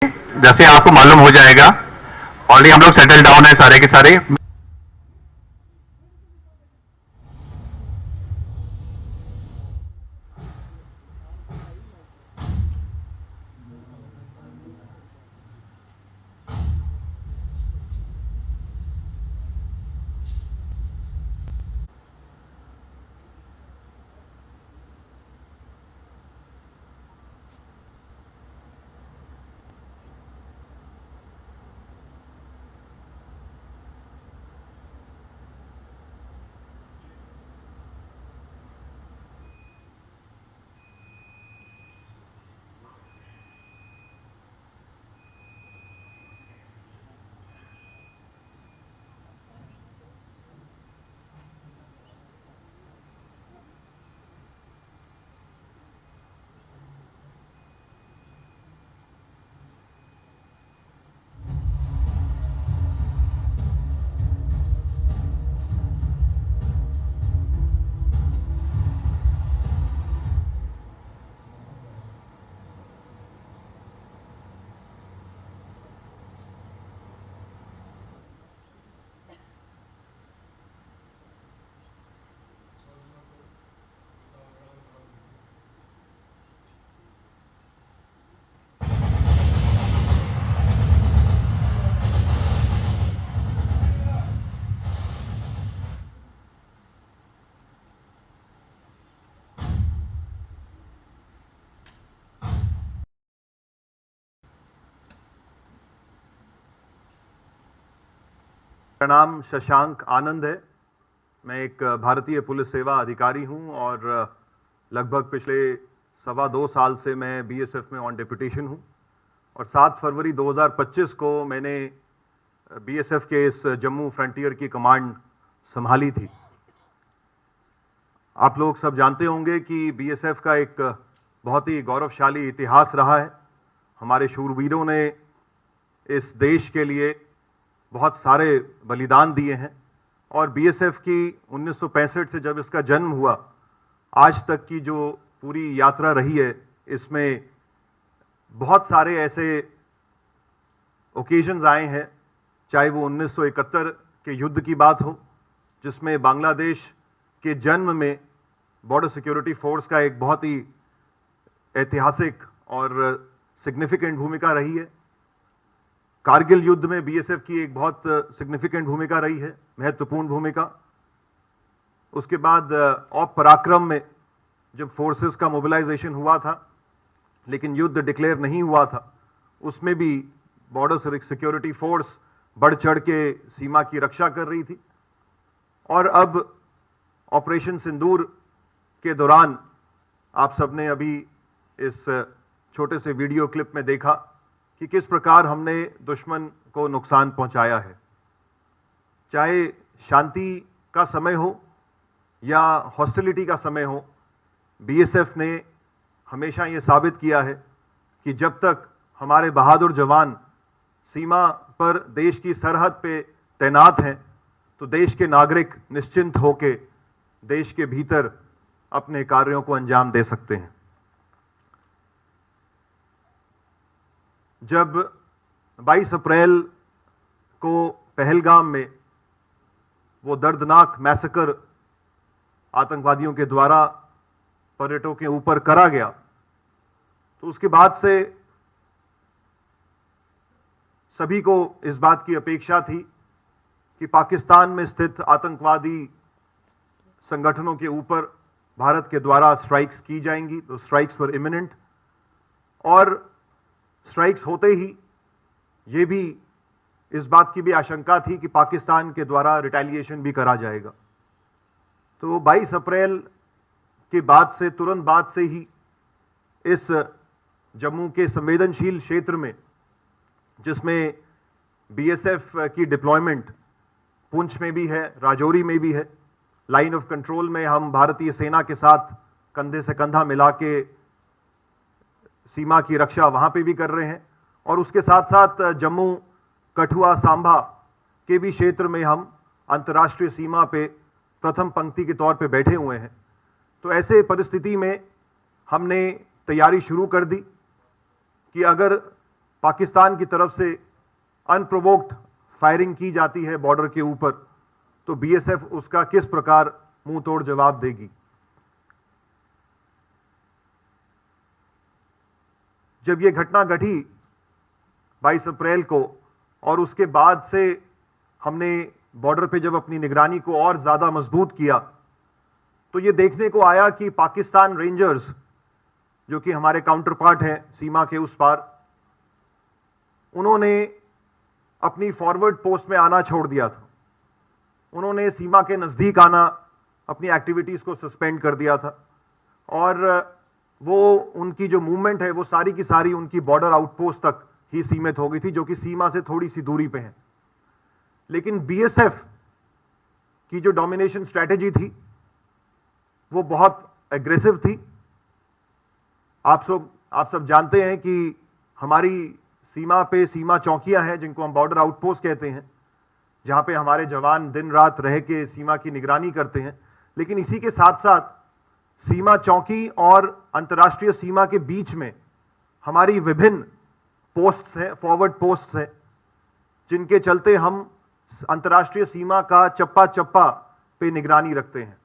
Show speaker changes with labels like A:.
A: जैसे आपको मालूम हो जाएगा, ऑलरेडी हम लोग सेटल डाउन है सारे के सारे।
B: मेरा नाम शशांक आनंद है। मैं एक भारतीय पुलिस सेवा अधिकारी हूं और लगभग पिछले 2.25 साल से मैं बीएसएफ में ऑन डेपुटेशन हूं और 7 फरवरी 2025 को मैंने बीएसएफ के इस जम्मू फ्रंटियर की कमांड संभाली थी। आप लोग सब जानते होंगे कि बीएसएफ का एक बहुत ही गौरवशाली इतिहास रहा है। हमारे शूरवीरों ने इस देश के लिए बहुत सारे बलिदान दिए हैं और बीएसएफ की 1965 से जब इसका जन्म हुआ आज तक की जो पूरी यात्रा रही है, इसमें बहुत सारे ऐसे ओकेजन्स आए हैं, चाहे वो 1971 के युद्ध की बात हो जिसमें बांग्लादेश के जन्म में बॉर्डर सिक्योरिटी फोर्स का एक बहुत ही ऐतिहासिक और सिग्निफिकेंट भूमिका रही है। कारगिल युद्ध में बीएसएफ की एक बहुत सिग्निफिकेंट भूमिका रही है, महत्वपूर्ण भूमिका। उसके बाद ऑप पराक्रम में जब फोर्सेस का मोबिलाइजेशन हुआ था लेकिन युद्ध डिक्लेयर नहीं हुआ था, उसमें भी बॉर्डर सिक्योरिटी फोर्स बढ़ चढ़ के सीमा की रक्षा कर रही थी। और अब ऑपरेशन सिंदूर के दौरान आप सबने अभी इस छोटे से वीडियो क्लिप में देखा कि किस प्रकार हमने दुश्मन को नुकसान पहुंचाया है। चाहे शांति का समय हो या हॉस्टिलिटी का समय हो, बीएसएफ ने हमेशा ये साबित किया है कि जब तक हमारे बहादुर जवान सीमा पर देश की सरहद पे तैनात हैं तो देश के नागरिक निश्चिंत होके देश के भीतर अपने कार्यों को अंजाम दे सकते हैं। जब 22 अप्रैल को पहलगाम में वो दर्दनाक मैसेकर आतंकवादियों के द्वारा पर्यटकों के ऊपर करा गया, तो उसके बाद से सभी को इस बात की अपेक्षा थी कि पाकिस्तान में स्थित आतंकवादी संगठनों के ऊपर भारत के द्वारा स्ट्राइक्स की जाएंगी। तो स्ट्राइक्स वर इमिनेंट और स्ट्राइक्स होते ही ये भी इस बात की भी आशंका थी कि पाकिस्तान के द्वारा रिटेलिएशन भी करा जाएगा। तो 22 अप्रैल के बाद से तुरंत बाद से ही इस जम्मू के संवेदनशील क्षेत्र में, जिसमें बीएसएफ की डिप्लॉयमेंट पुंछ में भी है, राजौरी में भी है, लाइन ऑफ कंट्रोल में हम भारतीय सेना के साथ कंधे से कंधा मिला के सीमा की रक्षा वहाँ पे भी कर रहे हैं और उसके साथ साथ जम्मू, कठुआ, सांभा के भी क्षेत्र में हम अंतर्राष्ट्रीय सीमा पे प्रथम पंक्ति के तौर पे बैठे हुए हैं। तो ऐसे परिस्थिति में हमने तैयारी शुरू कर दी कि अगर पाकिस्तान की तरफ से अनप्रोवोक्ड फायरिंग की जाती है बॉर्डर के ऊपर, तो बीएसएफ उसका किस प्रकार मुंह तोड़ जवाब देगी। जब यह घटना घटी 22 अप्रैल को और उसके बाद से हमने बॉर्डर पे जब अपनी निगरानी को और ज्यादा मजबूत किया, तो यह देखने को आया कि पाकिस्तान रेंजर्स, जो कि हमारे काउंटर पार्ट हैं सीमा के उस पार, उन्होंने अपनी फॉरवर्ड पोस्ट में आना छोड़ दिया था। उन्होंने सीमा के नजदीक आना, अपनी एक्टिविटीज को सस्पेंड कर दिया था और वो उनकी जो मूवमेंट है वो सारी की सारी उनकी बॉर्डर आउटपोस्ट तक ही सीमित हो गई थी, जो कि सीमा से थोड़ी सी दूरी पे है। लेकिन बीएसएफ की जो डोमिनेशन स्ट्रैटेजी थी वो बहुत एग्रेसिव थी। आप सब जानते हैं कि हमारी सीमा पे सीमा चौकियां हैं जिनको हम बॉर्डर आउटपोस्ट कहते हैं, जहां पे हमारे जवान दिन रात रह के सीमा की निगरानी करते हैं। लेकिन इसी के साथ साथ सीमा चौकी और अंतर्राष्ट्रीय सीमा के बीच में हमारी विभिन्न पोस्ट्स हैं, फॉरवर्ड पोस्ट्स हैं, जिनके चलते हम अंतर्राष्ट्रीय सीमा का चप्पा चप्पा पे निगरानी रखते हैं।